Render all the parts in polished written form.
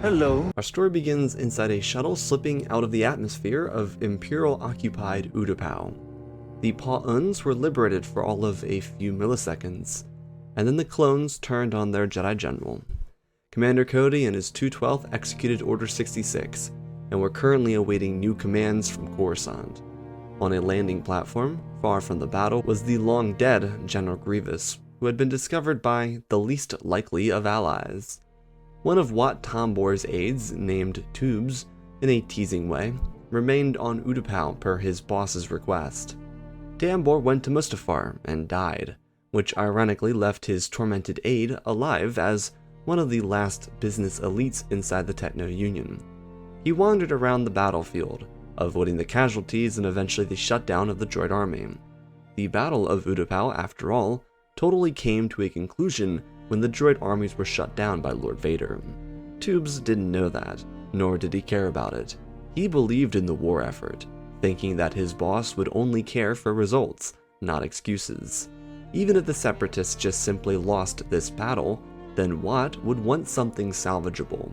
Hello. Our story begins inside a shuttle slipping out of the atmosphere of Imperial-occupied Utapau. The Pa'uns were liberated for all of a few milliseconds, and then the clones turned on their Jedi General. Commander Cody and his 212th executed Order 66, and were currently awaiting new commands from Coruscant. On a landing platform, far from the battle, was the long-dead General Grievous, who had been discovered by the least likely of allies. One of Wat Tambor's aides, named Tubes, in a teasing way, remained on Utapau per his boss's request. Tambor went to Mustafar and died, which ironically left his tormented aide alive as one of the last business elites inside the Techno-Union. He wandered around the battlefield, avoiding the casualties and eventually the shutdown of the droid army. The Battle of Utapau, after all, totally came to a conclusion when the droid armies were shut down by Lord Vader. Tubes didn't know that, nor did he care about it. He believed in the war effort, thinking that his boss would only care for results, not excuses. Even if the Separatists just simply lost this battle, then Wat would want something salvageable.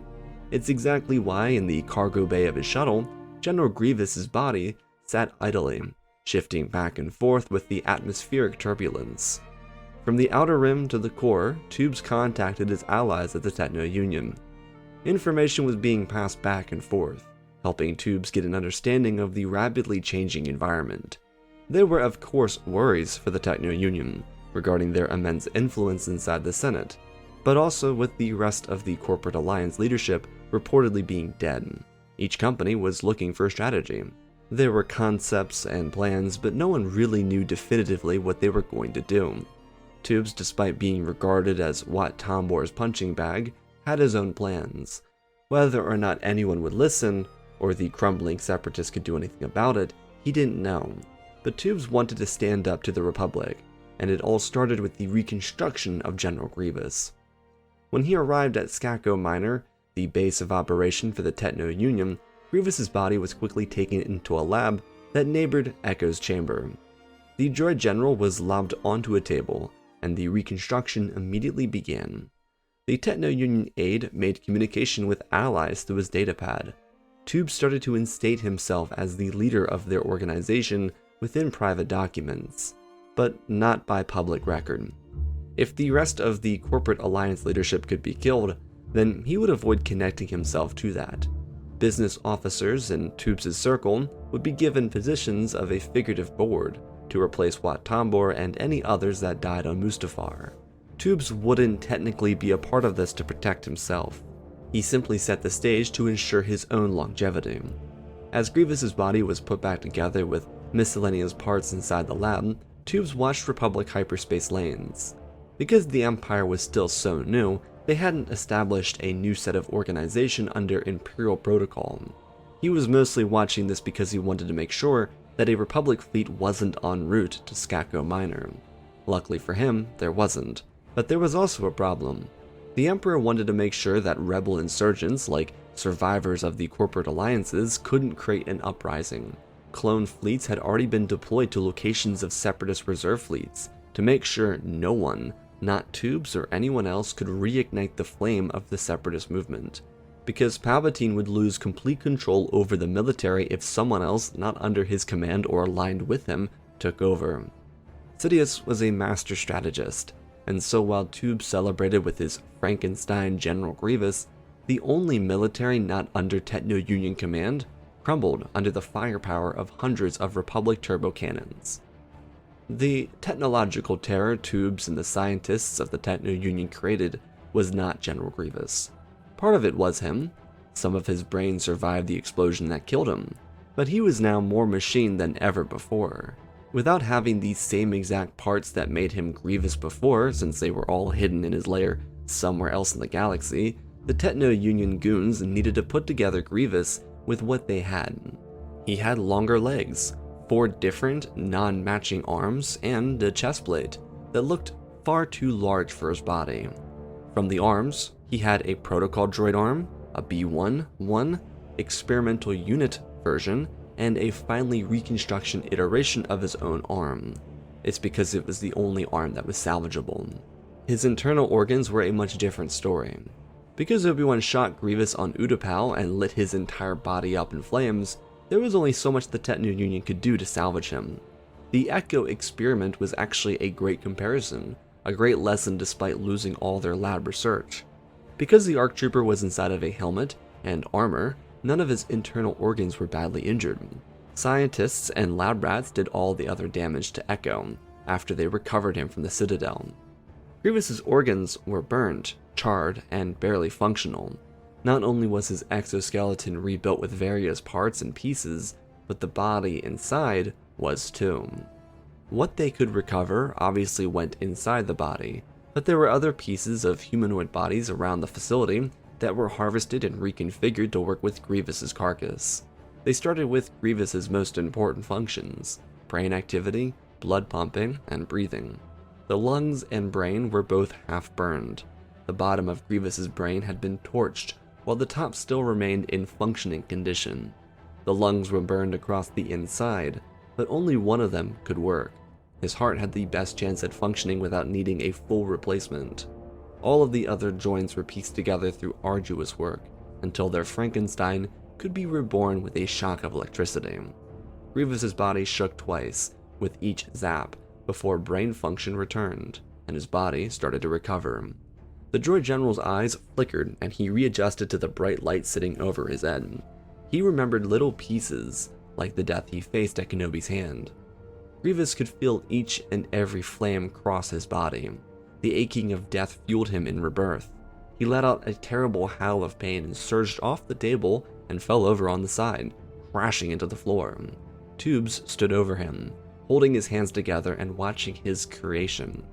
It's exactly why in the cargo bay of his shuttle, General Grievous's body sat idly, shifting back and forth with the atmospheric turbulence. From the outer rim to the core, Tubes contacted his allies at the Techno-Union. Information was being passed back and forth, helping Tubes get an understanding of the rapidly changing environment. There were of course worries for the Techno-Union regarding their immense influence inside the Senate, but also with the rest of the corporate alliance leadership reportedly being dead. Each company was looking for a strategy. There were concepts and plans, but no one really knew definitively what they were going to do. Tubes, despite being regarded as Wat Tambor's punching bag, had his own plans. Whether or not anyone would listen, or the crumbling separatists could do anything about it, he didn't know. But Tubes wanted to stand up to the Republic, and it all started with the reconstruction of General Grievous. When he arrived at Skako Minor, the base of operation for the Techno-Union, Grievous's body was quickly taken into a lab that neighbored Echo's chamber. The droid general was lobbed onto a table, and the reconstruction immediately began. The Techno-Union aide made communication with allies through his datapad. Tube started to instate himself as the leader of their organization within private documents, but not by public record. If the rest of the corporate alliance leadership could be killed, then he would avoid connecting himself to that. Business officers in Tubes' circle would be given positions of a figurative board to replace Wat Tambor and any others that died on Mustafar. Tubes wouldn't technically be a part of this to protect himself. He simply set the stage to ensure his own longevity. As Grievous's body was put back together with miscellaneous parts inside the lab, Tubes watched Republic hyperspace lanes. Because the Empire was still so new, they hadn't established a new set of organization under Imperial protocol. He was mostly watching this because he wanted to make sure that a Republic fleet wasn't en route to Skako Minor. Luckily for him, there wasn't, but there was also a problem. The Emperor wanted to make sure that rebel insurgents, like survivors of the corporate alliances, couldn't create an uprising. Clone fleets had already been deployed to locations of Separatist reserve fleets to make sure no one, not Tubes or anyone else, could reignite the flame of the Separatist movement, because Palpatine would lose complete control over the military if someone else not under his command or aligned with him took over. Sidious was a master strategist, and so while Tubes celebrated with his Frankenstein General Grievous, the only military not under Techno-Union command crumbled under the firepower of hundreds of Republic turbo cannons. The technological terror Tubes and the scientists of the Techno-Union created was not General Grievous. Part of it was him. Some of his brain survived the explosion that killed him, but he was now more machine than ever before. Without having the same exact parts that made him Grievous before, since they were all hidden in his lair somewhere else in the galaxy, the Techno-Union goons needed to put together Grievous with what they had. He had longer legs, 4 different, non-matching arms, and a chest plate that looked far too large for his body. From the arms, he had a protocol droid arm, a B-1-1 experimental unit version, and a finally reconstruction iteration of his own arm. It's because it was the only arm that was salvageable. His internal organs were a much different story. Because Obi-Wan shot Grievous on Utapau and lit his entire body up in flames, there was only so much the Techno Union could do to salvage him. The Echo experiment was actually a great comparison, a great lesson despite losing all their lab research. Because the ARC Trooper was inside of a helmet and armor, none of his internal organs were badly injured. Scientists and lab rats did all the other damage to Echo after they recovered him from the Citadel. Grievous's organs were burned, charred, and barely functional. Not only was his exoskeleton rebuilt with various parts and pieces, but the body inside was too. What they could recover obviously went inside the body, but there were other pieces of humanoid bodies around the facility that were harvested and reconfigured to work with Grievous's carcass. They started with Grievous's most important functions: brain activity, blood pumping, and breathing. The lungs and brain were both half burned. The bottom of Grievous's brain had been torched, while the top still remained in functioning condition. The lungs were burned across the inside, but only one of them could work. His heart had the best chance at functioning without needing a full replacement. All of the other joints were pieced together through arduous work, until their Frankenstein could be reborn with a shock of electricity. Grievous's body shook twice, with each zap, before brain function returned, and his body started to recover. The droid general's eyes flickered, and he readjusted to the bright light sitting over his head. He remembered little pieces, like the death he faced at Kenobi's hand. Grievous could feel each and every flame cross his body. The aching of death fueled him in rebirth. He let out a terrible howl of pain and surged off the table and fell over on the side, crashing into the floor. Tubes stood over him, holding his hands together and watching his creation.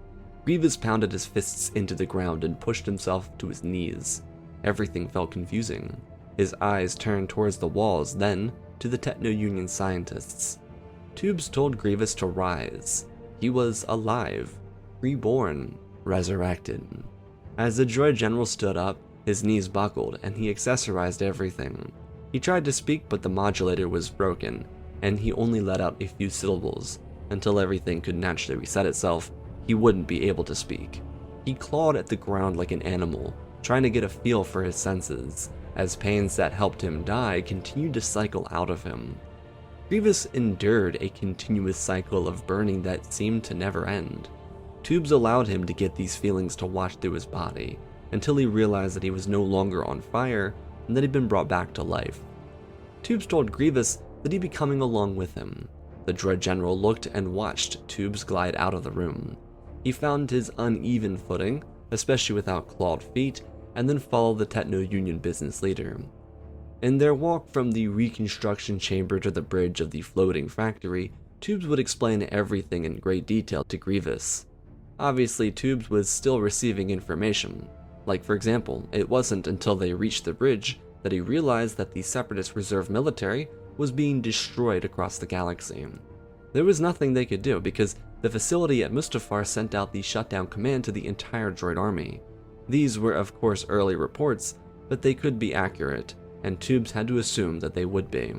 Grievous pounded his fists into the ground and pushed himself to his knees. Everything felt confusing. His eyes turned towards the walls, then to the Techno Union scientists. Tubes told Grievous to rise. He was alive, reborn, resurrected. As the droid general stood up, his knees buckled and he accessorized everything. He tried to speak, but the modulator was broken, and he only let out a few syllables. Until everything could naturally reset itself, he wouldn't be able to speak. He clawed at the ground like an animal, trying to get a feel for his senses, as pains that helped him die continued to cycle out of him. Grievous endured a continuous cycle of burning that seemed to never end. Tubes allowed him to get these feelings to wash through his body, until he realized that he was no longer on fire and that he'd been brought back to life. Tubes told Grievous that he'd be coming along with him. The droid general looked and watched Tubes glide out of the room. He found his uneven footing, especially without clawed feet, and then followed the Techno Union business leader. In their walk from the reconstruction chamber to the bridge of the floating factory, Tubes would explain everything in great detail to Grievous. Obviously, Tubes was still receiving information. Like, for example, it wasn't until they reached the bridge that he realized that the Separatist Reserve military was being destroyed across the galaxy. There was nothing they could do because the facility at Mustafar sent out the shutdown command to the entire droid army. These were of course early reports, but they could be accurate, and Tubes had to assume that they would be.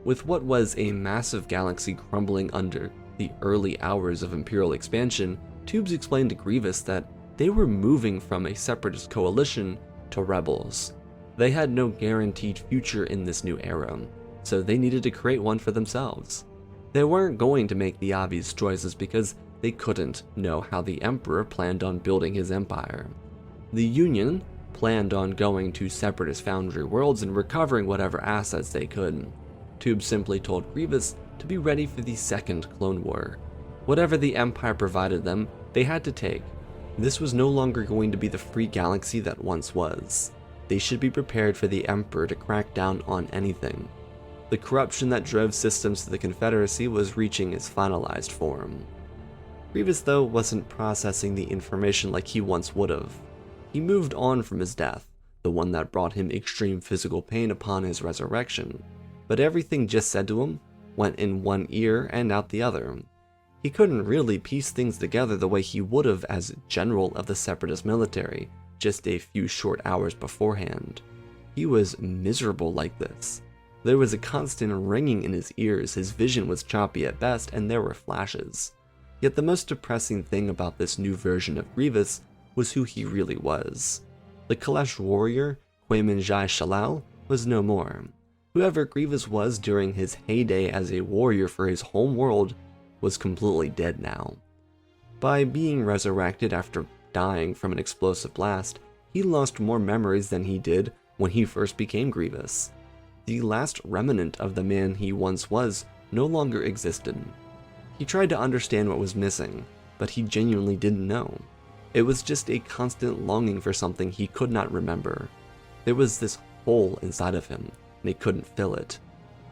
With what was a massive galaxy crumbling under the early hours of Imperial expansion, Tubes explained to Grievous that they were moving from a separatist coalition to rebels. They had no guaranteed future in this new era, so they needed to create one for themselves. They weren't going to make the obvious choices because they couldn't know how the Emperor planned on building his empire. The Union planned on going to separatist foundry worlds and recovering whatever assets they could. Tubes simply told Grievous to be ready for the Second Clone War. Whatever the Empire provided them, they had to take. This was no longer going to be the free galaxy that once was. They should be prepared for the Emperor to crack down on anything. The corruption that drove systems to the Confederacy was reaching its finalized form. Grievous, though, wasn't processing the information like he once would have. He moved on from his death, the one that brought him extreme physical pain upon his resurrection, but everything just said to him went in one ear and out the other. He couldn't really piece things together the way he would have as general of the Separatist military just a few short hours beforehand. He was miserable like this. There was a constant ringing in his ears, his vision was choppy at best, and there were flashes. Yet the most depressing thing about this new version of Grievous was who he really was. The Kalesh warrior, Quayman Jai Shalal, was no more. Whoever Grievous was during his heyday as a warrior for his home world was completely dead now. By being resurrected after dying from an explosive blast, he lost more memories than he did when he first became Grievous. The last remnant of the man he once was no longer existed. He tried to understand what was missing, but he genuinely didn't know. It was just a constant longing for something he could not remember. There was this hole inside of him, and he couldn't fill it.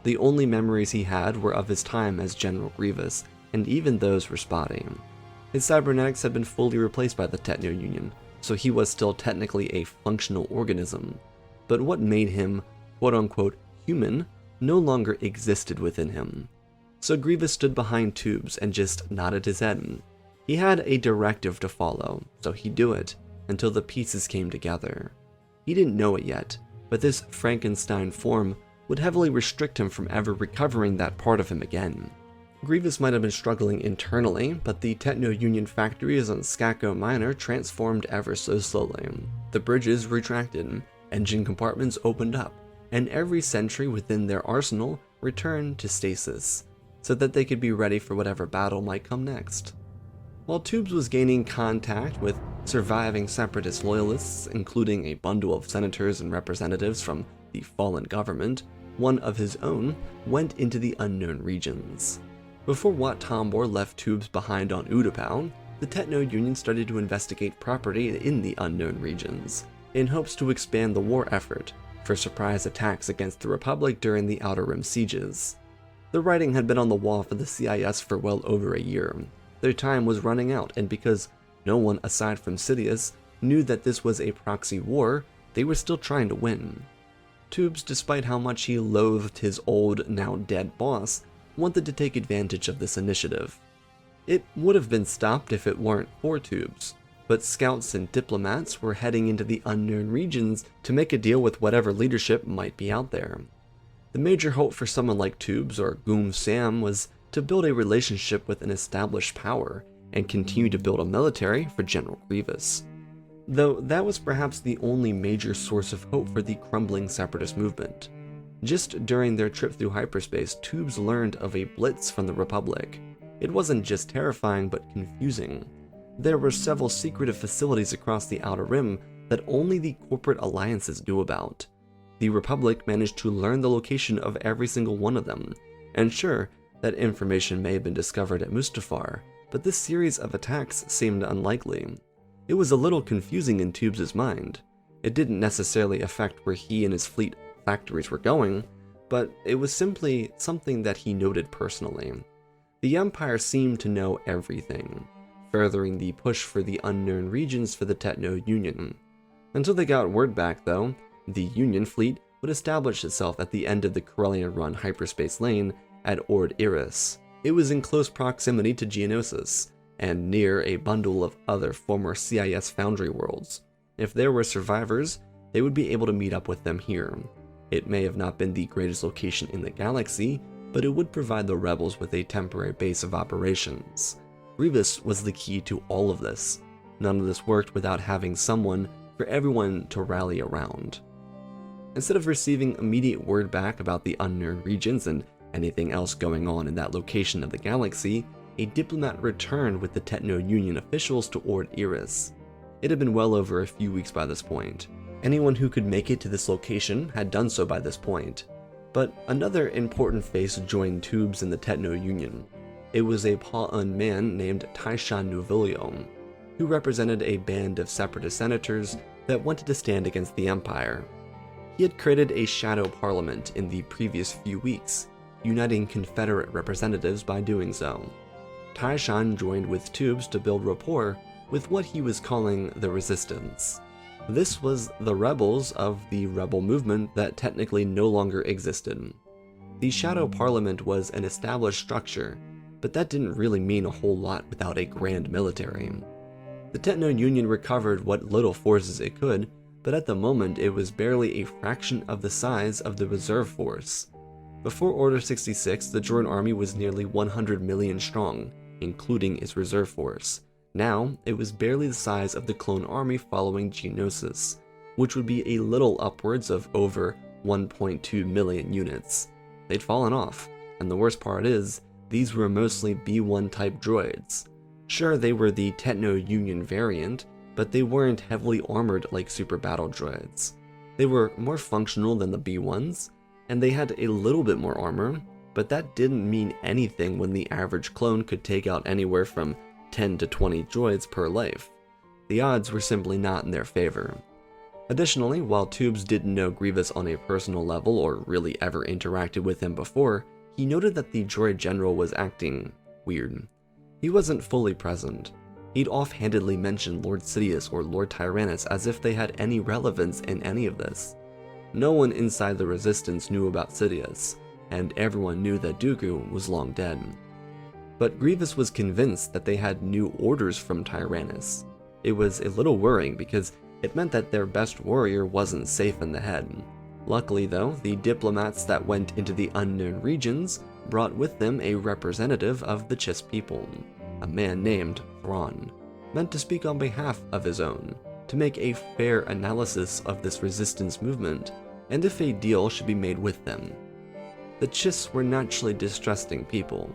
The only memories he had were of his time as General Grievous, and even those were spotty. His cybernetics had been fully replaced by the Techno-Union, so he was still technically a functional organism. But what made him, quote-unquote, human, no longer existed within him. So Grievous stood behind Tubes and just nodded his head. He had a directive to follow, so he'd do it, until the pieces came together. He didn't know it yet, but this Frankenstein form would heavily restrict him from ever recovering that part of him again. Grievous might have been struggling internally, but the Techno-Union factories on Skako Minor transformed ever so slowly. The bridges retracted, engine compartments opened up, and every sentry within their arsenal returned to stasis, so that they could be ready for whatever battle might come next. While Tubes was gaining contact with surviving separatist loyalists, including a bundle of senators and representatives from the fallen government, one of his own went into the unknown regions. Before Wat Tambor left Tubes behind on Utapau, the Techno-Union started to investigate property in the unknown regions, in hopes to expand the war effort for surprise attacks against the Republic during the Outer Rim sieges. The writing had been on the wall for the CIS for well over a year. Their time was running out, and because no one aside from Sidious knew that this was a proxy war, they were still trying to win. Tubes, despite how much he loathed his old, now dead boss, wanted to take advantage of this initiative. It would have been stopped if it weren't for Tubes, but scouts and diplomats were heading into the unknown regions to make a deal with whatever leadership might be out there. The major hope for someone like Tubes or Goom Sam was to build a relationship with an established power and continue to build a military for General Grievous. Though that was perhaps the only major source of hope for the crumbling separatist movement. Just during their trip through hyperspace, Tubes learned of a blitz from the Republic. It wasn't just terrifying, but confusing. There were several secretive facilities across the Outer Rim that only the corporate alliances knew about. The Republic managed to learn the location of every single one of them, and sure, that information may have been discovered at Mustafar, but this series of attacks seemed unlikely. It was a little confusing in Tubes' mind. It didn't necessarily affect where he and his fleet factories were going, but it was simply something that he noted personally. The Empire seemed to know everything, furthering the push for the unknown regions for the Techno-Union. Until they got word back, though, the Union fleet would establish itself at the end of the Corellian-run hyperspace lane at Ord Iris. It was in close proximity to Geonosis, and near a bundle of other former CIS Foundry worlds. If there were survivors, they would be able to meet up with them here. It may have not been the greatest location in the galaxy, but it would provide the rebels with a temporary base of operations. Grievous was the key to all of this. None of this worked without having someone for everyone to rally around. Instead of receiving immediate word back about the unknown regions and anything else going on in that location of the galaxy, a diplomat returned with the Techno-Union officials to Ord Iris. It had been well over a few weeks by this point. Anyone who could make it to this location had done so by this point. But another important face joined Tubes in the Techno-Union. It was a Pa'un man named Taishan Nuvilio, who represented a band of separatist senators that wanted to stand against the Empire. He had created a shadow parliament in the previous few weeks, uniting Confederate representatives by doing so. Taishan joined with Tubes to build rapport with what he was calling the Resistance. This was the rebels of the rebel movement that technically no longer existed. The Shadow Parliament was an established structure, but that didn't really mean a whole lot without a grand military. The Techno-Union recovered what little forces it could, but at the moment it was barely a fraction of the size of the reserve force. Before Order 66, the droid army was nearly 100 million strong, including its reserve force. Now, it was barely the size of the clone army following Geonosis. which would be a little upwards of over 1.2 million units. They'd fallen off, and the worst part is, these were mostly B1 type droids. Sure, they were the Techno-Union variant, but they weren't heavily armored like super battle droids. They were more functional than the B1s, and they had a little bit more armor, but that didn't mean anything when the average clone could take out anywhere from 10 to 20 droids per life. The odds were simply not in their favor. Additionally, while Tubes didn't know Grievous on a personal level or really ever interacted with him before, he noted that the droid general was acting weird. He wasn't fully present. He'd offhandedly mentioned Lord Sidious or Lord Tyrannus as if they had any relevance in any of this. No one inside the Resistance knew about Sidious, and everyone knew that Dooku was long dead. But Grievous was convinced that they had new orders from Tyrannus. It was a little worrying because it meant that their best warrior wasn't safe in the head. Luckily though, the diplomats that went into the unknown regions brought with them a representative of the Chiss people, a man named Thrawn, meant to speak on behalf of his own, to make a fair analysis of this resistance movement, and if a deal should be made with them. The Chiss were naturally distrusting people.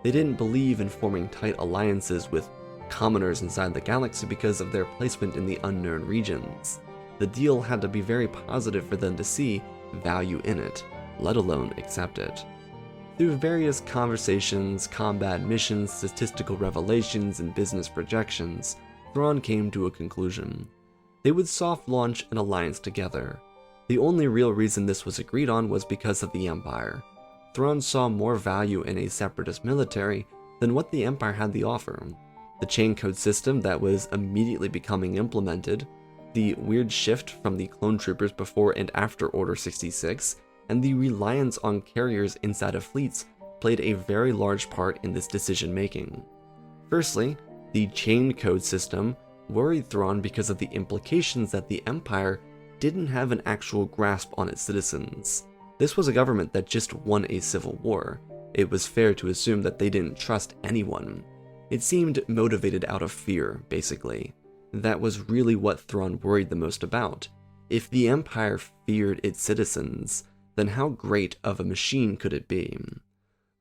They didn't believe in forming tight alliances with commoners inside the galaxy because of their placement in the unknown regions. The deal had to be very positive for them to see value in it, let alone accept it. Through various conversations, combat missions, statistical revelations, and business projections, Thrawn came to a conclusion. They would soft launch an alliance together. The only real reason this was agreed on was because of the Empire. Thrawn saw more value in a separatist military than what the Empire had to offer. The chain code system that was immediately becoming implemented, the weird shift from the clone troopers before and after Order 66, and the reliance on carriers inside of fleets played a very large part in this decision making. Firstly, the chain code system worried Thrawn because of the implications that the Empire didn't have an actual grasp on its citizens. This was a government that just won a civil war. It was fair to assume that they didn't trust anyone. It seemed motivated out of fear, basically. That was really what Thrawn worried the most about. If the Empire feared its citizens, then how great of a machine could it be?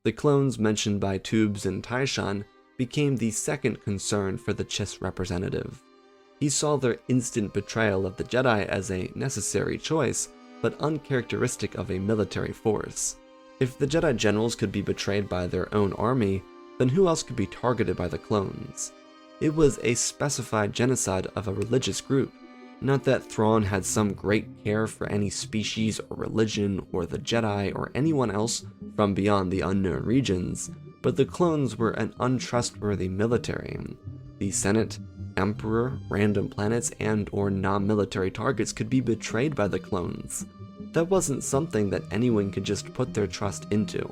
The clones mentioned by Tubes and Taishan became the second concern for the Chiss representative. He saw their instant betrayal of the Jedi as a necessary choice, but uncharacteristic of a military force. If the Jedi generals could be betrayed by their own army, then who else could be targeted by the clones? It was a specified genocide of a religious group. Not that Thrawn had some great care for any species or religion or the Jedi or anyone else from beyond the unknown regions, but the clones were an untrustworthy military. The Senate, Emperor, random planets, and or non-military targets could be betrayed by the clones. That wasn't something that anyone could just put their trust into.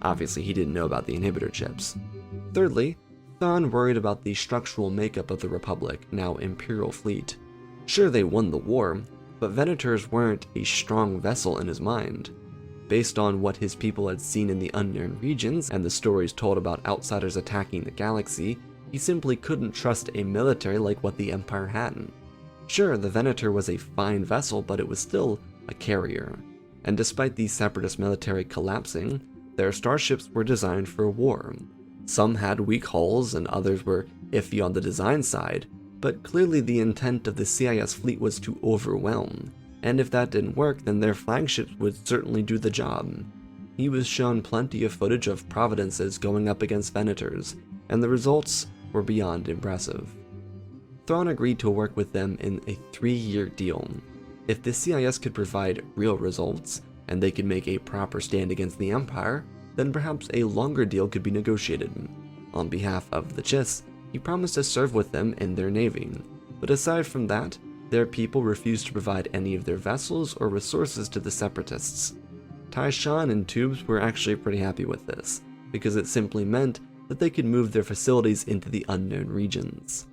Obviously, he didn't know about the inhibitor chips. Thirdly, Thrawn worried about the structural makeup of the Republic, now Imperial fleet. Sure, they won the war, but Venators weren't a strong vessel in his mind. Based on what his people had seen in the unknown regions and the stories told about outsiders attacking the galaxy, he simply couldn't trust a military like what the Empire had. Sure, the Venator was a fine vessel, but it was still a carrier. And despite the Separatist military collapsing, their starships were designed for war. Some had weak hulls and others were iffy on the design side, but clearly the intent of the CIS fleet was to overwhelm, and if that didn't work, then their flagships would certainly do the job. He was shown plenty of footage of Providences going up against Venators, and the results were beyond impressive. Thrawn agreed to work with them in a 3-year deal. If the CIS could provide real results, and they could make a proper stand against the Empire, then perhaps a longer deal could be negotiated. On behalf of the Chiss, he promised to serve with them in their navy, but aside from that, their people refused to provide any of their vessels or resources to the Separatists. Taishan and Tubes were actually pretty happy with this, because it simply meant that they could move their facilities into the unknown regions.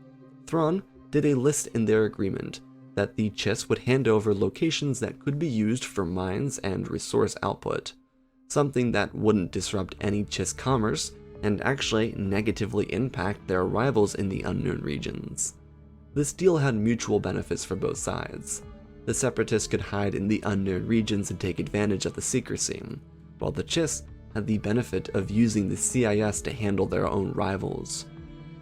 Thrawn did a list in their agreement that the Chiss would hand over locations that could be used for mines and resource output, something that wouldn't disrupt any Chiss commerce and actually negatively impact their rivals in the unknown regions. This deal had mutual benefits for both sides. the Separatists could hide in the unknown regions and take advantage of the secrecy, while the Chiss had the benefit of using the CIS to handle their own rivals.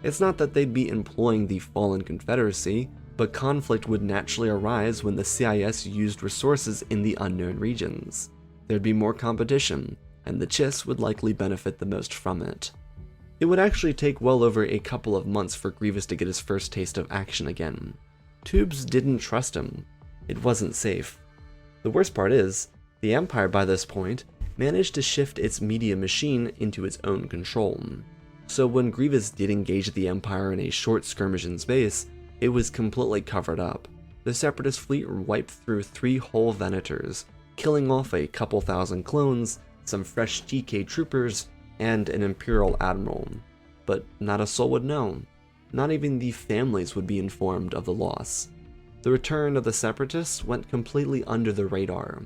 It's not that they'd be employing the fallen Confederacy, but conflict would naturally arise when the CIS used resources in the unknown regions. There'd be more competition, and the Chiss would likely benefit the most from it. It would actually take well over a couple of months for Grievous to get his first taste of action again. Tubes didn't trust him. It wasn't safe. The worst part is, the Empire by this point managed to shift its media machine into its own control. So when Grievous did engage the Empire in a short skirmish in space, it was completely covered up. The Separatist fleet wiped through 3 whole Venators, killing off a couple thousand clones, some fresh GK troopers, and an Imperial Admiral. But not a soul would know. Not even the families would be informed of the loss. The return of the Separatists went completely under the radar.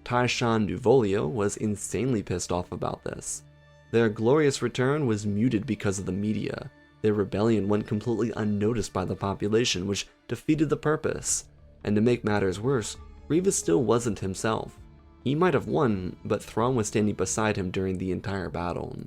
Tyshawn Nuvolio was insanely pissed off about this. Their glorious return was muted because of the media. Their rebellion went completely unnoticed by the population, which defeated the purpose. And to make matters worse, Grievous still wasn't himself. He might have won, but Thrawn was standing beside him during the entire battle.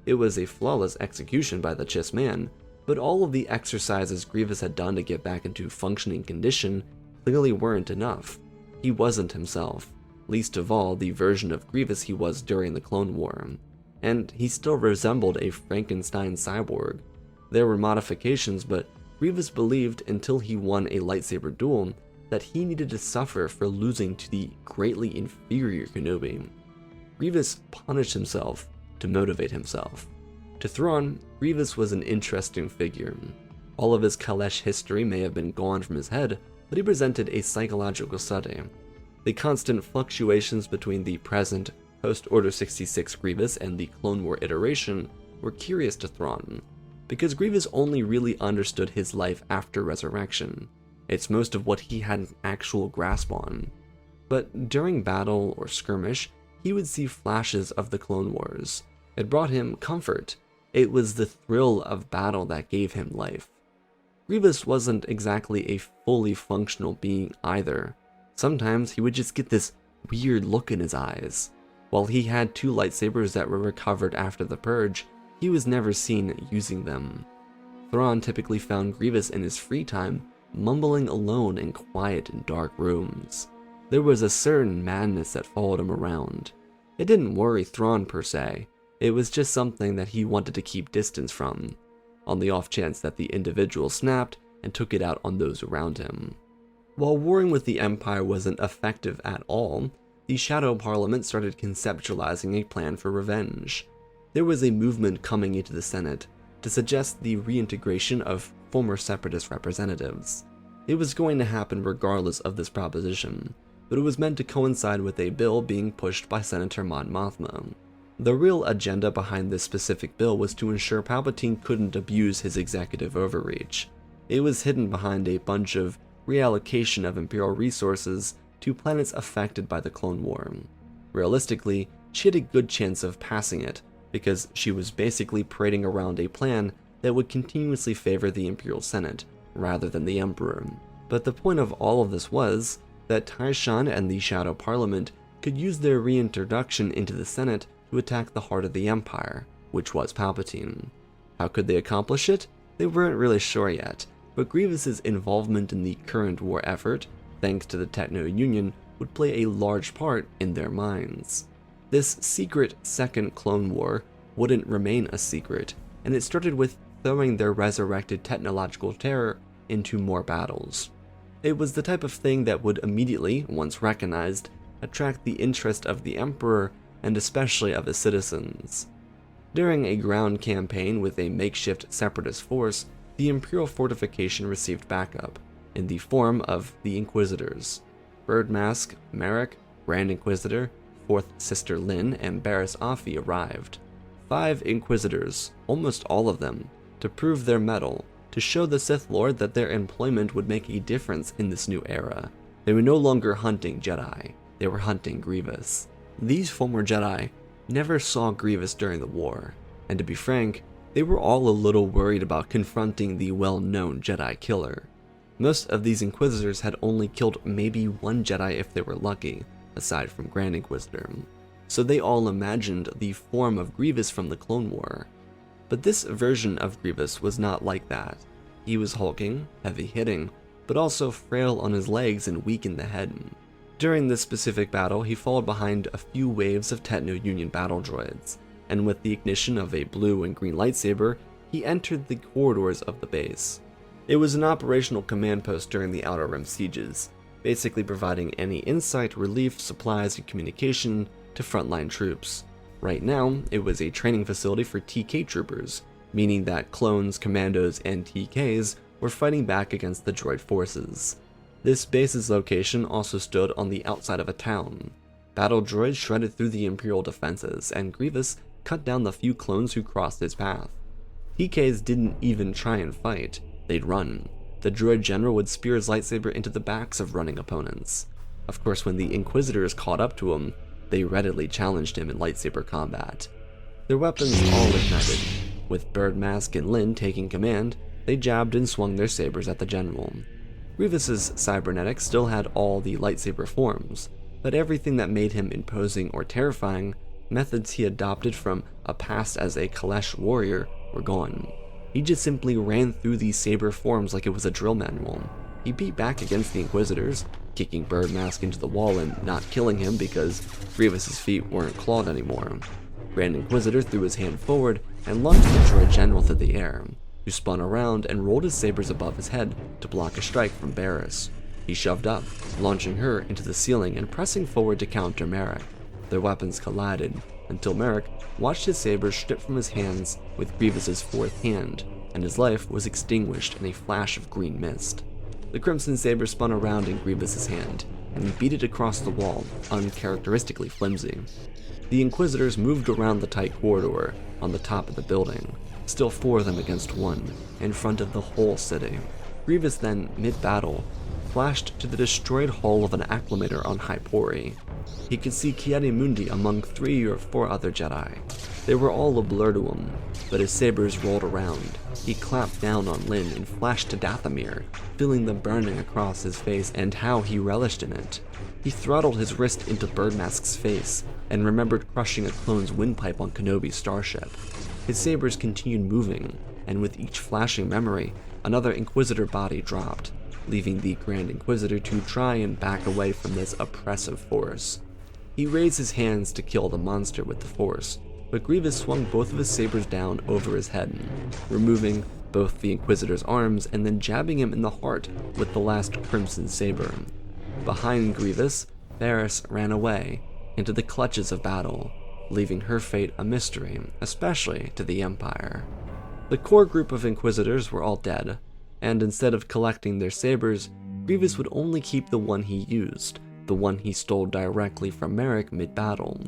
It was a flawless execution by the Chiss man, but all of the exercises Grievous had done to get back into functioning condition clearly weren't enough. He wasn't himself, least of all the version of Grievous he was during the Clone War. And he still resembled a Frankenstein cyborg. There were modifications, but Grievous believed until he won a lightsaber duel that he needed to suffer for losing to the greatly inferior Kenobi. Grievous punished himself to motivate himself. To Thrawn, Grievous was an interesting figure. All of his Kalesh history may have been gone from his head, but he presented a psychological study. The constant fluctuations between the present post-Order 66 Grievous and the Clone War iteration were curious to Thrawn, because Grievous only really understood his life after Resurrection. It's most of what he had an actual grasp on. But during battle or skirmish, he would see flashes of the Clone Wars. It brought him comfort. It was the thrill of battle that gave him life. Grievous wasn't exactly a fully functional being either. Sometimes he would just get this weird look in his eyes. While he had 2 lightsabers that were recovered after the Purge, he was never seen using them. Thrawn typically found Grievous in his free time, mumbling alone in quiet and dark rooms. There was a certain madness that followed him around. It didn't worry Thrawn per se, it was just something that he wanted to keep distance from, on the off chance that the individual snapped and took it out on those around him. While warring with the Empire wasn't effective at all, the Shadow Parliament started conceptualizing a plan for revenge. There was a movement coming into the Senate to suggest the reintegration of former Separatist representatives. It was going to happen regardless of this proposition, but it was meant to coincide with a bill being pushed by Senator Mon Mothma. The real agenda behind this specific bill was to ensure Palpatine couldn't abuse his executive overreach. It was hidden behind a bunch of reallocation of Imperial resources to planets affected by the Clone War. Realistically, she had a good chance of passing it, because she was basically parading around a plan that would continuously favor the Imperial Senate, rather than the Emperor. But the point of all of this was that Tyshawn and the Shadow Parliament could use their reintroduction into the Senate to attack the heart of the Empire, which was Palpatine. How could they accomplish it? They weren't really sure yet, but Grievous's involvement in the current war effort, thanks to the Techno-Union, would play a large part in their minds. This secret second Clone War wouldn't remain a secret, and it started with throwing their resurrected technological terror into more battles. It was the type of thing that would immediately, once recognized, attract the interest of the Emperor and especially of his citizens. During a ground campaign with a makeshift separatist force, the Imperial fortification received backup, in the form of the Inquisitors. Birdmask, Merrick, Grand Inquisitor, Fourth Sister Lyn, and Barriss Offee arrived. 5 Inquisitors, almost all of them, to prove their mettle, to show the Sith Lord that their employment would make a difference in this new era. They were no longer hunting Jedi, they were hunting Grievous. These former Jedi never saw Grievous during the war, and to be frank, they were all a little worried about confronting the well-known Jedi killer. Most of these Inquisitors had only killed maybe one Jedi if they were lucky, aside from Grand Inquisitor, so they all imagined the form of Grievous from the Clone War. But this version of Grievous was not like that. He was hulking, heavy-hitting, but also frail on his legs and weak in the head. During this specific battle, he followed behind a few waves of Techno-Union battle droids, and with the ignition of a blue and green lightsaber, he entered the corridors of the base. It was an operational command post during the Outer Rim sieges, basically providing any insight, relief, supplies, and communication to frontline troops. Right now, it was a training facility for TK troopers, meaning that clones, commandos, and TKs were fighting back against the droid forces. This base's location also stood on the outside of a town. Battle droids shredded through the Imperial defenses, and Grievous cut down the few clones who crossed his path. TKs didn't even try and fight, they'd run. The droid general would spear his lightsaber into the backs of running opponents. Of course, when the Inquisitors caught up to him, they readily challenged him in lightsaber combat. Their weapons all ignited. With Birdmask and Lin taking command, they jabbed and swung their sabers at the general. Grievous's cybernetics still had all the lightsaber forms, but everything that made him imposing or terrifying, methods he adopted from a past as a Kalesh warrior, were gone. He just simply ran through these saber forms like it was a drill manual. He beat back against the Inquisitors, kicking Birdmask into the wall and not killing him because Grievous's feet weren't clawed anymore. Grand Inquisitor threw his hand forward and launched the droid general through the air, who spun around and rolled his sabers above his head to block a strike from Barriss. He shoved up, launching her into the ceiling and pressing forward to counter Merrick. Their weapons collided, until Merrick watched his sabers stripped from his hands with Grievous's fourth hand, and his life was extinguished in a flash of green mist. The crimson saber spun around in Grievous's hand, and he beat it across the wall, uncharacteristically flimsy. The Inquisitors moved around the tight corridor on the top of the building, still 4 of them against 1, in front of the whole city. Grievous then, mid-battle, flashed to the destroyed hull of an acclimator on Hypori. He could see Ki-Adi-Mundi among 3 or 4 other Jedi. They were all a blur to him, but his sabers rolled around. He clamped down on Lin and flashed to Dathomir, feeling the burning across his face and how he relished in it. He throttled his wrist into Birdmask's face, and remembered crushing a clone's windpipe on Kenobi's starship. His sabers continued moving, and with each flashing memory, another Inquisitor body dropped, leaving the Grand Inquisitor to try and back away from this oppressive force. He raised his hands to kill the monster with the Force, but Grievous swung both of his sabers down over his head, removing both the Inquisitor's arms and then jabbing him in the heart with the last crimson saber. Behind Grievous, Barriss ran away into the clutches of battle, leaving her fate a mystery, especially to the Empire. The core group of Inquisitors were all dead, and instead of collecting their sabers, Grievous would only keep the one he used, the one he stole directly from Merrick mid-battle.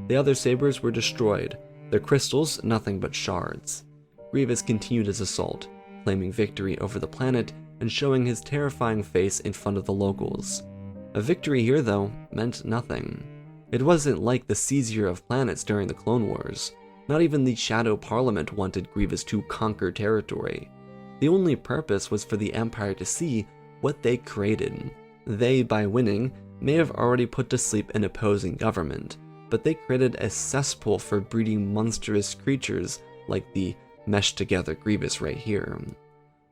The other sabers were destroyed, their crystals nothing but shards. Grievous continued his assault, claiming victory over the planet and showing his terrifying face in front of the locals. A victory here, though, meant nothing. It wasn't like the seizure of planets during the Clone Wars. Not even the Shadow Parliament wanted Grievous to conquer territory. The only purpose was for the Empire to see what they created. They, by winning, may have already put to sleep an opposing government, but they created a cesspool for breeding monstrous creatures like the meshed-together Grievous right here.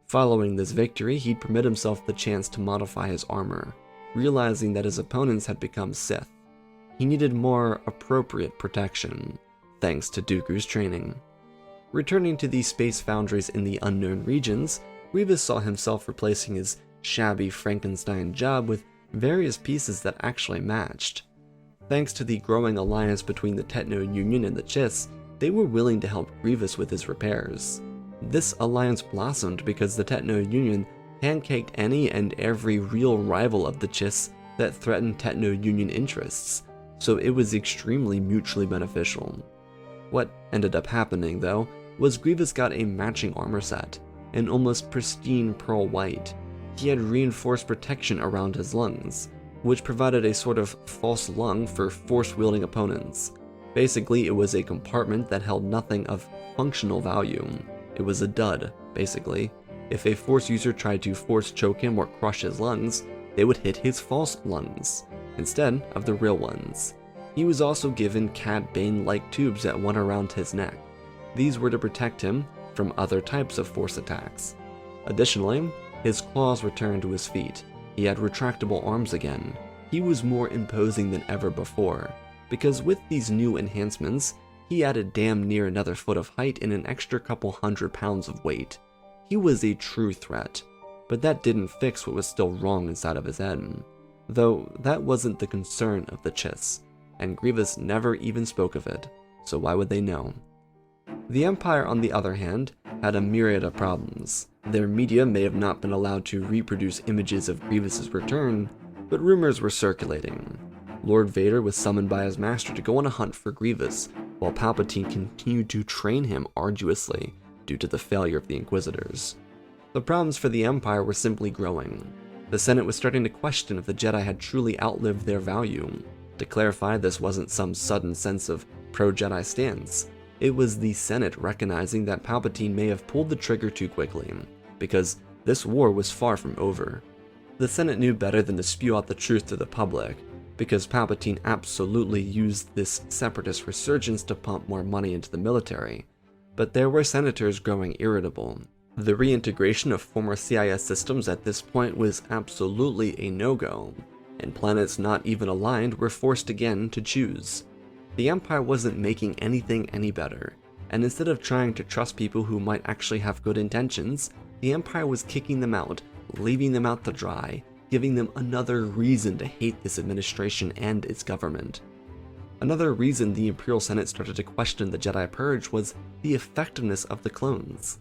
Following this victory, he'd permit himself the chance to modify his armor, realizing that his opponents had become Sith. He needed more appropriate protection, thanks to Dooku's training. Returning to the space foundries in the unknown regions, Grievous saw himself replacing his shabby Frankenstein job with various pieces that actually matched. Thanks to the growing alliance between the Techno-Union and the Chiss, they were willing to help Grievous with his repairs. This alliance blossomed because the Techno-Union pancaked any and every real rival of the Chiss that threatened Techno-Union interests, so it was extremely mutually beneficial. What ended up happening, though, was Grievous got a matching armor set, an almost pristine pearl white. He had reinforced protection around his lungs, which provided a sort of false lung for force-wielding opponents. Basically, it was a compartment that held nothing of functional value. It was a dud, basically. If a Force user tried to force choke him or crush his lungs, they would hit his false lungs, instead of the real ones. He was also given Cad Bane-like tubes that went around his neck. These were to protect him from other types of Force attacks. Additionally, his claws returned to his feet. He had retractable arms again. He was more imposing than ever before, because with these new enhancements, he added damn near another foot of height and an extra couple 100 pounds of weight. He was a true threat, but that didn't fix what was still wrong inside of his head. Though that wasn't the concern of the Chiss, and Grievous never even spoke of it, so why would they know? The Empire, on the other hand, had a myriad of problems. Their media may have not been allowed to reproduce images of Grievous's return, but rumors were circulating. Lord Vader was summoned by his master to go on a hunt for Grievous, while Palpatine continued to train him arduously due to the failure of the Inquisitors. The problems for the Empire were simply growing. The Senate was starting to question if the Jedi had truly outlived their value. To clarify, this wasn't some sudden sense of pro-Jedi stance. It was the Senate recognizing that Palpatine may have pulled the trigger too quickly, because this war was far from over. The Senate knew better than to spew out the truth to the public, because Palpatine absolutely used this separatist resurgence to pump more money into the military. But there were senators growing irritable. The reintegration of former CIS systems at this point was absolutely a no-go, and planets not even aligned were forced again to choose. The Empire wasn't making anything any better, and instead of trying to trust people who might actually have good intentions, the Empire was kicking them out, leaving them out to dry, giving them another reason to hate this administration and its government. Another reason the Imperial Senate started to question the Jedi Purge was the effectiveness of the clones.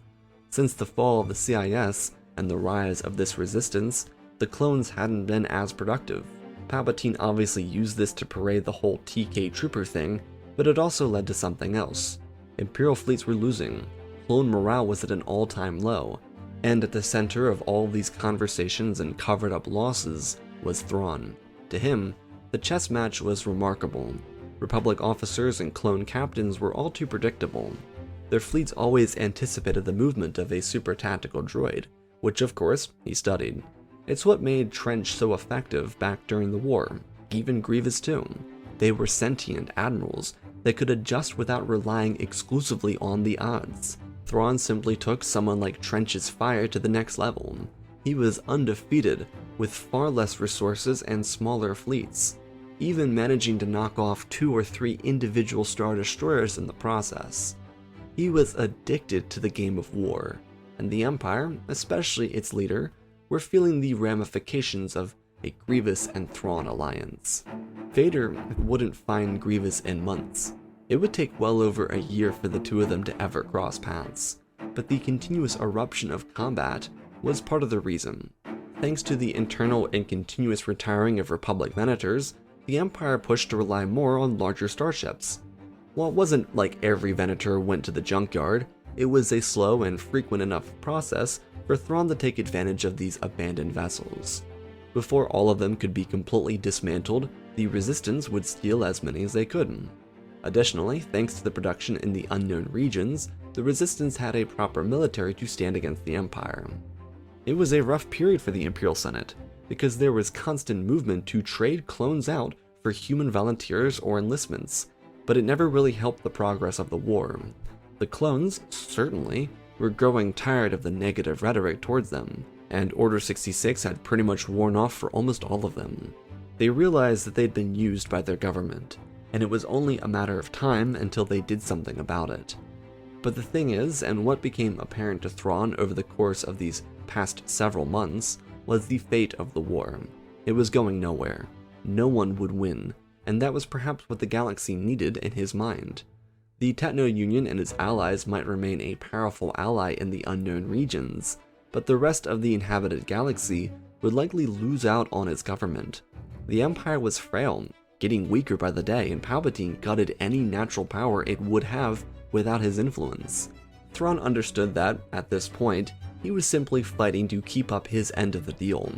Since the fall of the CIS and the rise of this resistance, the clones hadn't been as productive. Palpatine obviously used this to parade the whole TK Trooper thing, but it also led to something else. Imperial fleets were losing, clone morale was at an all-time low, and at the center of all these conversations and covered-up losses was Thrawn. To him, the chess match was remarkable. Republic officers and clone captains were all too predictable. Their fleets always anticipated the movement of a super tactical droid, which of course he studied. It's what made Trench so effective back during the war, even Grievous too. They were sentient admirals that could adjust without relying exclusively on the odds. Thrawn simply took someone like Trench's fire to the next level. He was undefeated with far less resources and smaller fleets, even managing to knock off 2 or 3 individual Star Destroyers in the process. He was addicted to the game of war, and the Empire, especially its leader, were feeling the ramifications of a Grievous and Thrawn alliance. Vader wouldn't find Grievous in months. It would take well over a year for the two of them to ever cross paths, but the continuous eruption of combat was part of the reason. Thanks to the internal and continuous retiring of Republic Venators, the Empire pushed to rely more on larger starships. While it wasn't like every Venator went to the junkyard, it was a slow and frequent enough process for Thrawn to take advantage of these abandoned vessels. Before all of them could be completely dismantled, the Resistance would steal as many as they could. Additionally, thanks to the production in the unknown regions, the Resistance had a proper military to stand against the Empire. It was a rough period for the Imperial Senate, because there was constant movement to trade clones out for human volunteers or enlistments, but it never really helped the progress of the war. The clones, certainly, were growing tired of the negative rhetoric towards them, and Order 66 had pretty much worn off for almost all of them. They realized that they'd been used by their government, and it was only a matter of time until they did something about it. But the thing is, and what became apparent to Thrawn over the course of these past several months, was the fate of the war. It was going nowhere. No one would win, and that was perhaps what the galaxy needed in his mind. The Techno-Union and its allies might remain a powerful ally in the unknown regions, but the rest of the inhabited galaxy would likely lose out on its government. The Empire was frail, getting weaker by the day, and Palpatine gutted any natural power it would have without his influence. Thrawn understood that, at this point, he was simply fighting to keep up his end of the deal.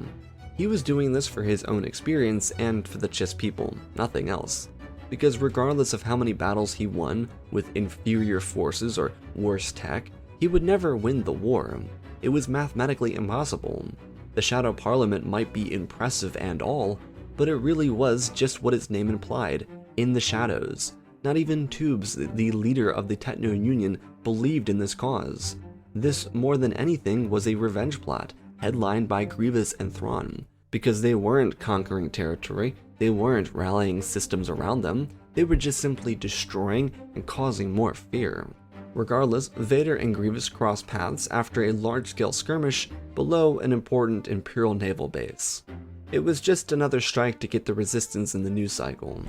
He was doing this for his own experience and for the Chiss people, nothing else. Because regardless of how many battles he won with inferior forces or worse tech, he would never win the war. it was mathematically impossible. The Shadow Parliament might be impressive and all, but it really was just what its name implied, in the shadows. Not even Tubes, the leader of the Techno Union, believed in this cause. This, more than anything, was a revenge plot, headlined by Grievous and Thrawn, because they weren't conquering territory, they weren't rallying systems around them, they were just simply destroying and causing more fear. Regardless, Vader and Grievous crossed paths after a large-scale skirmish below an important Imperial naval base. It was just another strike to get the resistance in the news cycle.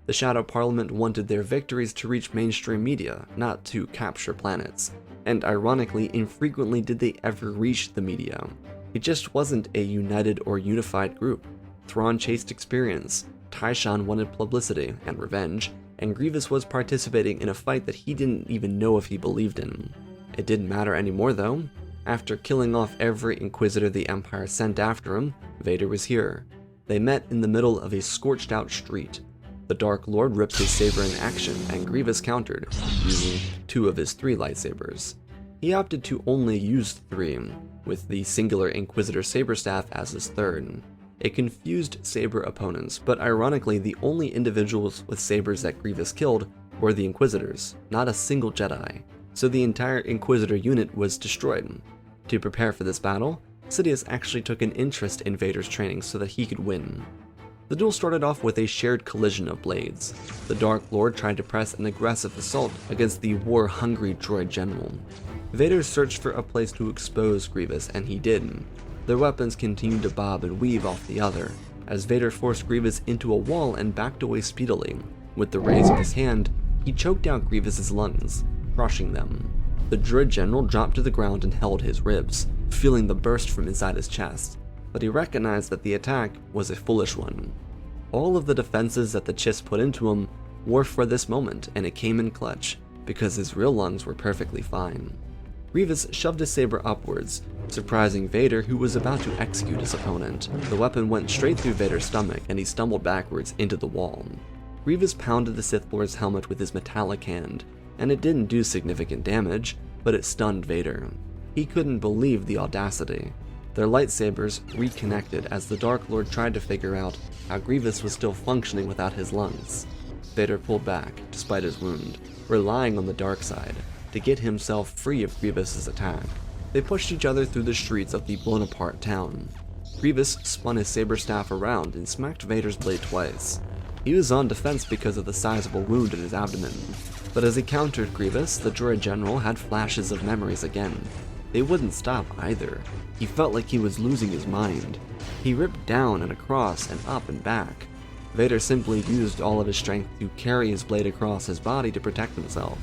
The Shadow Parliament wanted their victories to reach mainstream media, not to capture planets, and ironically, infrequently did they ever reach the media. It just wasn't a united or unified group. Thrawn chased experience, Tyshawn wanted publicity and revenge, and Grievous was participating in a fight that he didn't even know if he believed in. It didn't matter anymore though. After killing off every Inquisitor the Empire sent after him, Vader was here. They met in the middle of a scorched out street. The Dark Lord ripped his saber in action, and Grievous countered, using 2 of his 3 lightsabers. He opted to only use 3, with the singular Inquisitor saber staff as his 3rd. It confused saber opponents, but ironically the only individuals with sabers that Grievous killed were the Inquisitors, not a single Jedi, so the entire Inquisitor unit was destroyed. To prepare for this battle, Sidious actually took an interest in Vader's training so that he could win. The duel started off with a shared collision of blades. The Dark Lord tried to press an aggressive assault against the war-hungry droid general. Vader searched for a place to expose Grievous, and he did. Their weapons continued to bob and weave off the other, as Vader forced Grievous into a wall and backed away speedily. With the raise of his hand, he choked out Grievous's lungs, crushing them. The droid general dropped to the ground and held his ribs, feeling the burst from inside his chest, but he recognized that the attack was a foolish one. All of the defenses that the Chiss put into him were for this moment, and it came in clutch, because his real lungs were perfectly fine. Grievous shoved his saber upwards, surprising Vader, who was about to execute his opponent. The weapon went straight through Vader's stomach, and he stumbled backwards into the wall. Grievous pounded the Sith Lord's helmet with his metallic hand, and it didn't do significant damage, but it stunned Vader. He couldn't believe the audacity. Their lightsabers reconnected as the Dark Lord tried to figure out how Grievous was still functioning without his lungs. Vader pulled back, despite his wound, relying on the dark side to get himself free of Grievous's attack. They pushed each other through the streets of the blown-apart town. Grievous spun his saber staff around and smacked Vader's blade twice. He was on defense because of the sizable wound in his abdomen, but as he countered Grievous, the droid general had flashes of memories again. They wouldn't stop either. He felt like he was losing his mind. He ripped down and across and up and back. Vader simply used all of his strength to carry his blade across his body to protect himself.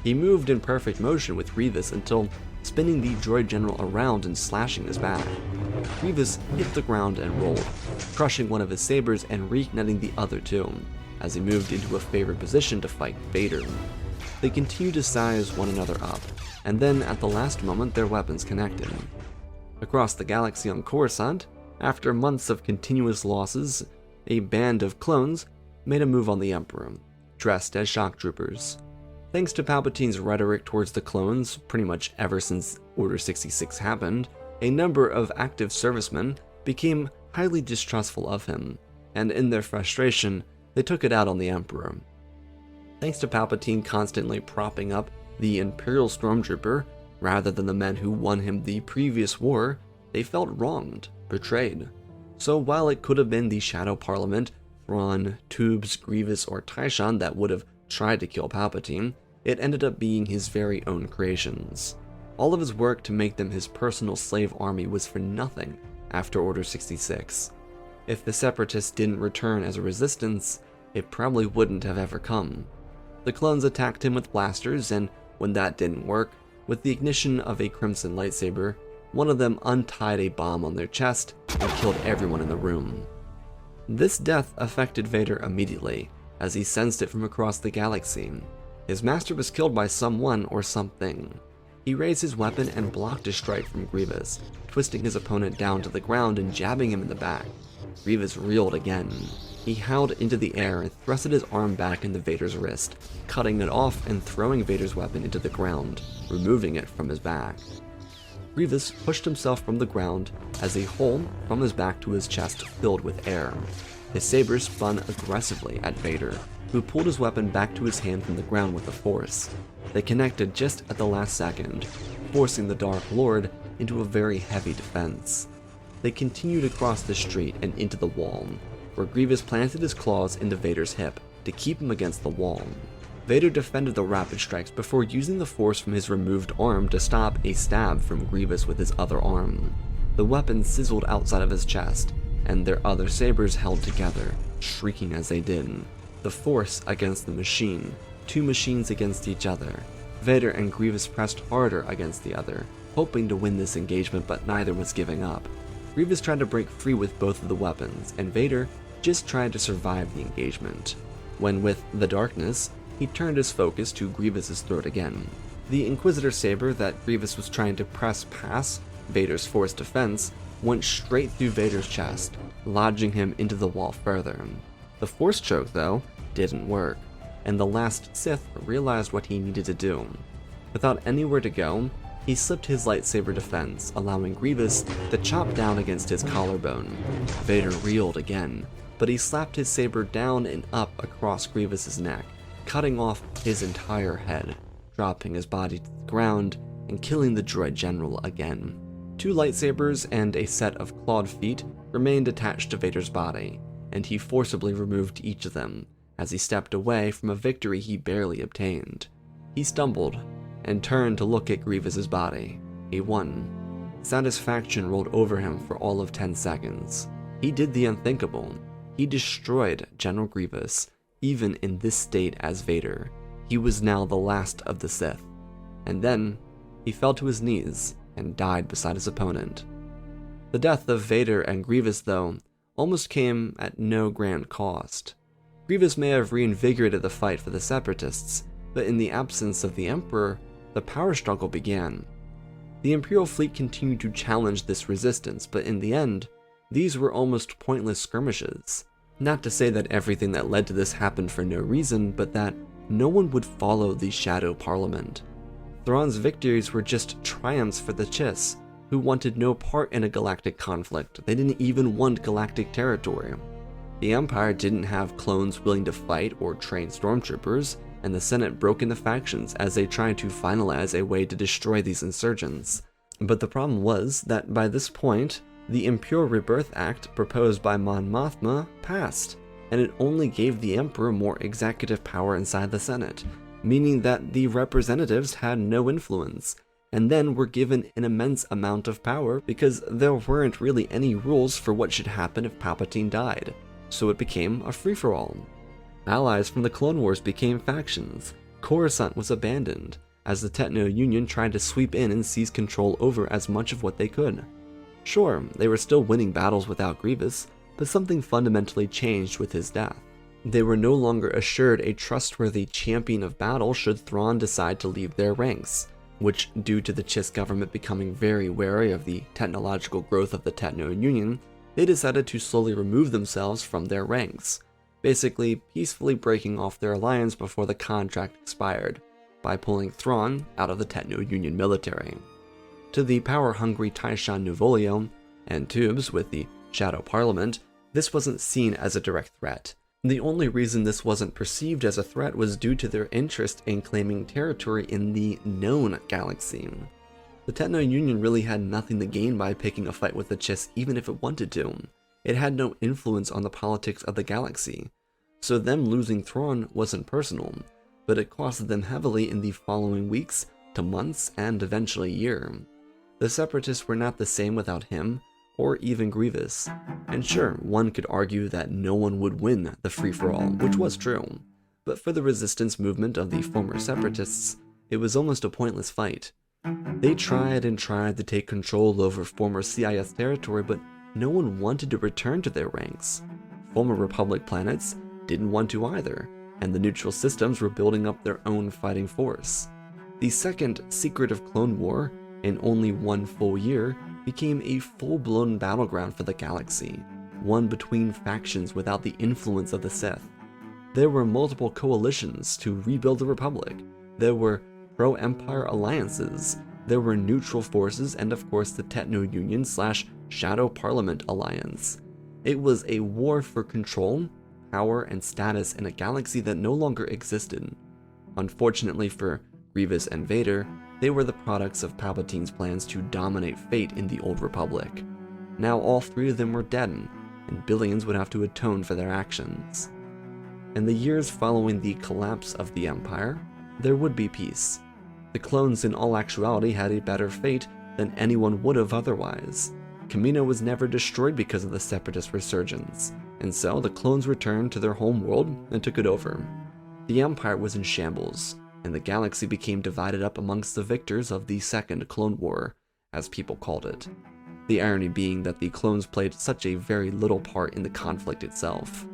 He moved in perfect motion with Grievous until spinning the droid general around and slashing his back. Grievous hit the ground and rolled, crushing one of his sabers and reigniting the other 2, as he moved into a favored position to fight Vader. They continued to size one another up, and then at the last moment their weapons connected. Across the galaxy on Coruscant, after months of continuous losses, a band of clones made a move on the Emperor, dressed as shock troopers. Thanks to Palpatine's rhetoric towards the clones, pretty much ever since Order 66 happened, a number of active servicemen became highly distrustful of him, and in their frustration, they took it out on the Emperor. Thanks to Palpatine constantly propping up the Imperial Stormtrooper, rather than the men who won him the previous war, they felt wronged, betrayed. So while it could have been the Shadow Parliament, Thrawn, Tubes, Grievous, or Tyshawn that would have tried to kill Palpatine, it ended up being his very own creations. All of his work to make them his personal slave army was for nothing after Order 66. If the Separatists didn't return as a resistance, it probably wouldn't have ever come. The clones attacked him with blasters, and when that didn't work, with the ignition of a crimson lightsaber, one of them untied a bomb on their chest and killed everyone in the room. This death affected Vader immediately, as he sensed it from across the galaxy. His master was killed by someone or something. He raised his weapon and blocked a strike from Grievous, twisting his opponent down to the ground and jabbing him in the back. Grievous reeled again. He howled into the air and thrusted his arm back into Vader's wrist, cutting it off and throwing Vader's weapon into the ground, removing it from his back. Grievous pushed himself from the ground as a hole from his back to his chest filled with air. His saber spun aggressively at Vader, who pulled his weapon back to his hand from the ground with the Force. They connected just at the last second, forcing the Dark Lord into a very heavy defense. They continued across the street and into the wall, where Grievous planted his claws into Vader's hip to keep him against the wall. Vader defended the rapid strikes before using the Force from his removed arm to stop a stab from Grievous with his other arm. The weapon sizzled outside of his chest, and their other sabers held together, shrieking as they did. The Force against the machine, two machines against each other. Vader and Grievous pressed harder against the other, hoping to win this engagement, but neither was giving up. Grievous tried to break free with both of the weapons, and Vader just tried to survive the engagement. When with the darkness, he turned his focus to Grievous's throat again. The Inquisitor saber that Grievous was trying to press past Vader's Force defense went straight through Vader's chest, lodging him into the wall further. The Force choke, though, didn't work, and the last Sith realized what he needed to do. Without anywhere to go, he slipped his lightsaber defense, allowing Grievous to chop down against his collarbone. Vader reeled again, but he slapped his saber down and up across Grievous's neck, cutting off his entire head, dropping his body to the ground and killing the droid general again. Two lightsabers and a set of clawed feet remained attached to Vader's body, and he forcibly removed each of them as he stepped away from a victory he barely obtained. He stumbled and turned to look at Grievous's body. He won. Satisfaction rolled over him for all of 10 seconds. He did the unthinkable. He destroyed General Grievous, even in this state as Vader. He was now the last of the Sith. And then, he fell to his knees and died beside his opponent. The death of Vader and Grievous, though, almost came at no grand cost. Grievous may have reinvigorated the fight for the Separatists, but in the absence of the Emperor, the power struggle began. The Imperial fleet continued to challenge this resistance, but in the end, these were almost pointless skirmishes. Not to say that everything that led to this happened for no reason, but that no one would follow the Shadow Parliament. Thrawn's victories were just triumphs for the Chiss, who wanted no part in a galactic conflict. They didn't even want galactic territory. The Empire didn't have clones willing to fight or train stormtroopers, and the Senate broke into factions as they tried to finalize a way to destroy these insurgents. But the problem was that by this point, the Imperial Rebirth Act proposed by Mon Mothma passed, and it only gave the Emperor more executive power inside the Senate, meaning that the representatives had no influence, and then were given an immense amount of power because there weren't really any rules for what should happen if Palpatine died, so it became a free-for-all. Allies from the Clone Wars became factions. Coruscant was abandoned, as the Techno-Union tried to sweep in and seize control over as much of what they could. Sure, they were still winning battles without Grievous, but something fundamentally changed with his death. They were no longer assured a trustworthy champion of battle should Thrawn decide to leave their ranks, which, due to the Chiss government becoming very wary of the technological growth of the Techno-Union, they decided to slowly remove themselves from their ranks, basically peacefully breaking off their alliance before the contract expired, by pulling Thrawn out of the Techno-Union military. To the power-hungry Taishan Nuvolio and Tubes with the Shadow Parliament, this wasn't seen as a direct threat. The only reason this wasn't perceived as a threat was due to their interest in claiming territory in the known galaxy. The Techno-Union really had nothing to gain by picking a fight with the Chiss even if it wanted to. It had no influence on the politics of the galaxy, so them losing Thrawn wasn't personal, but it costed them heavily in the following weeks to months and eventually year. The Separatists were not the same without him, or even Grievous. And sure, one could argue that no one would win the free-for-all, which was true, but for the resistance movement of the former Separatists, it was almost a pointless fight. They tried and tried to take control over former CIS territory, but no one wanted to return to their ranks. Former Republic planets didn't want to either, and the neutral systems were building up their own fighting force. The second secretive clone war, in only one full year, became a full-blown battleground for the galaxy, one between factions without the influence of the Sith. There were multiple coalitions to rebuild the Republic. There were pro-Empire alliances, There were neutral forces and of course the Techno-Union / Shadow Parliament alliance. It was a war for control, power, and status in a galaxy that no longer existed. Unfortunately for Grievous and Vader, they were the products of Palpatine's plans to dominate fate in the Old Republic. Now all three of them were dead, and billions would have to atone for their actions. In the years following the collapse of the Empire, there would be peace. The clones in all actuality had a better fate than anyone would have otherwise. Kamino was never destroyed because of the Separatist resurgence, and so the clones returned to their home world and took it over. The Empire was in shambles, and the galaxy became divided up amongst the victors of the Second Clone War, as people called it. The irony being that the clones played such a very little part in the conflict itself.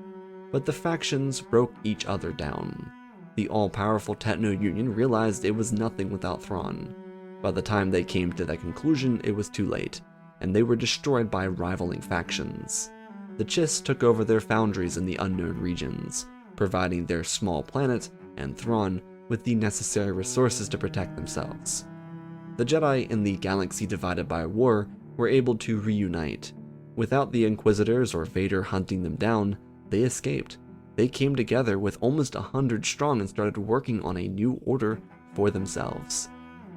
But the factions broke each other down. The all-powerful Techno-Union realized it was nothing without Thrawn. By the time they came to that conclusion, it was too late, and they were destroyed by rivaling factions. The Chiss took over their foundries in the unknown regions, providing their small planet and Thrawn with the necessary resources to protect themselves. The Jedi in the galaxy divided by war were able to reunite. Without the Inquisitors or Vader hunting them down, they escaped. They came together with almost 100 strong and started working on a new order for themselves.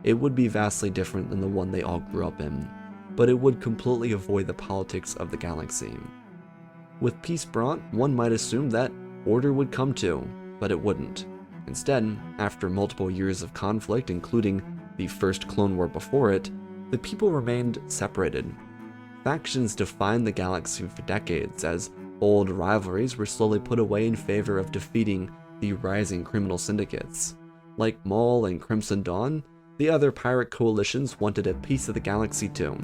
It would be vastly different than the one they all grew up in, but it would completely avoid the politics of the galaxy. With peace brought, one might assume that order would come too, but it wouldn't. Instead, after multiple years of conflict, including the first Clone War before it, the people remained separated. Factions defined the galaxy for decades as old rivalries were slowly put away in favor of defeating the rising criminal syndicates. Like Maul and Crimson Dawn, the other pirate coalitions wanted a piece of the galaxy too,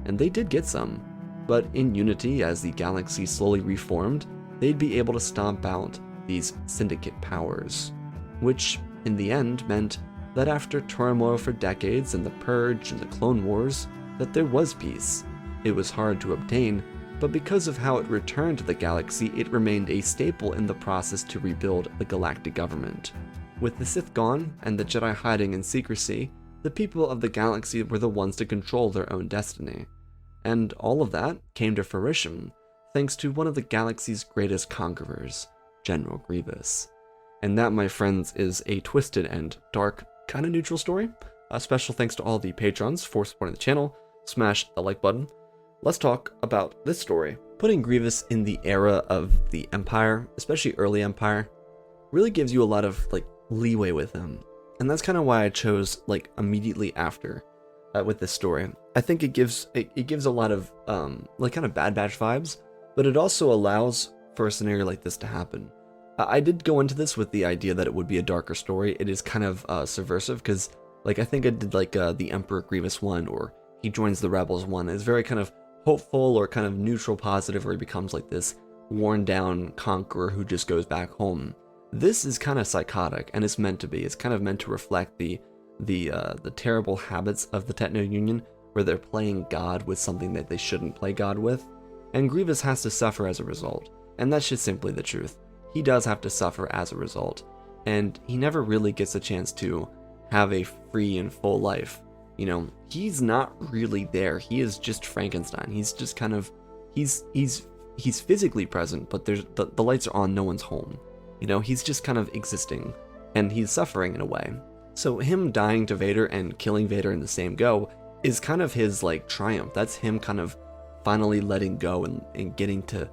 and they did get some. But in unity, as the galaxy slowly reformed, they'd be able to stomp out these syndicate powers. Which, in the end, meant that after turmoil for decades and the Purge and the Clone Wars, that there was peace. It was hard to obtain, but because of how it returned to the galaxy, it remained a staple in the process to rebuild the galactic government. With the Sith gone and the Jedi hiding in secrecy, the people of the galaxy were the ones to control their own destiny. And all of that came to fruition thanks to one of the galaxy's greatest conquerors, General Grievous. And that, my friends, is a twisted and dark, kind of neutral story. A special thanks to all the patrons for supporting the channel. Smash the like button. Let's talk about this story. Putting Grievous in the era of the Empire, especially early Empire, really gives you a lot of leeway with him. And that's kind of why I chose immediately after with this story. I think it gives a lot of kind of Bad Batch vibes, but it also allows for a scenario like this to happen. I did go into this with the idea that it would be a darker story. It is kind of subversive because I think I did the Emperor Grievous one, or he joins the Rebels one. It's very kind of hopeful or kind of neutral positive, where he becomes this worn down conqueror who just goes back home. This is kind of psychotic, and it's meant to be. It's kind of meant to reflect the terrible habits of the Techno-Union, where they're playing God with something that they shouldn't play God with, and Grievous has to suffer as a result. And that's just simply the truth. He does have to suffer as a result, and he never really gets a chance to have a free and full life. He's not really there. He is just Frankenstein. He's just kind of, he's physically present, but the lights are on, no one's home. He's just kind of existing, and he's suffering in a way. So him dying to Vader and killing Vader in the same go is kind of his triumph. That's him kind of finally letting go and getting to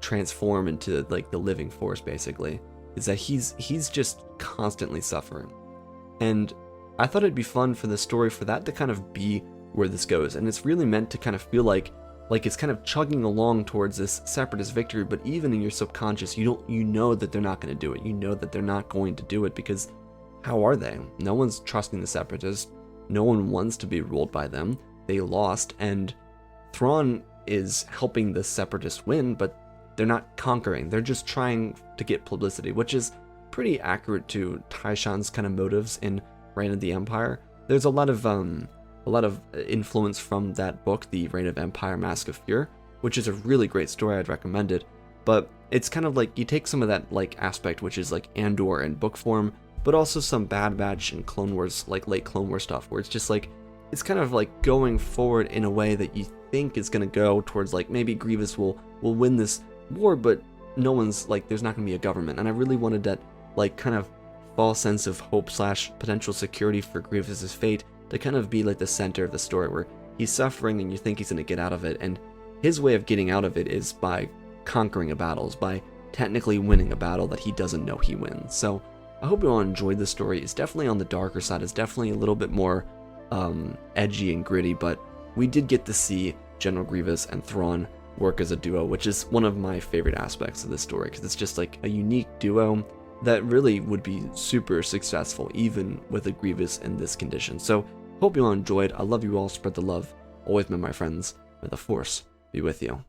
transform into the living force, basically. Is that he's just constantly suffering. And I thought it'd be fun for the story for that to kind of be where this goes. And it's really meant to kind of feel like it's kind of chugging along towards this separatist victory, but even in your subconscious, you know that they're not going to do it. You know that they're not going to do it, because how are they? No one's trusting the separatists. No one wants to be ruled by them. They lost, and Thrawn is helping the separatists win, but they're not conquering. They're just trying to get publicity, which is pretty accurate to Taishan's kind of motives in Reign of the Empire. There's a lot of influence from that book, The Reign of Empire, Mask of Fear, which is a really great story. I'd recommend it. But it's kind of you take some of that aspect, which is Andor in book form, but also some Bad Batch and Clone Wars, late Clone Wars stuff, where it's just it's kind of like going forward in a way that you think is going to go towards like maybe Grievous will win this war, but no one's like, there's not going to be a government. And I really wanted that like kind of false sense of hope / potential security for Grievous's fate to kind of be like the center of the story, where he's suffering and you think he's going to get out of it, and his way of getting out of it is by conquering a battle, is by technically winning a battle that he doesn't know he wins. So I hope you all enjoyed the story. It's definitely on the darker side. It's definitely a little bit more edgy and gritty, but we did get to see General Grievous and Thrawn work as a duo, which is one of my favorite aspects of this story, because it's just like a unique duo that really would be super successful even with a Grievous in this condition. So hope you all enjoyed. I love you all. Spread the love. Always, my friends. May the Force be with you.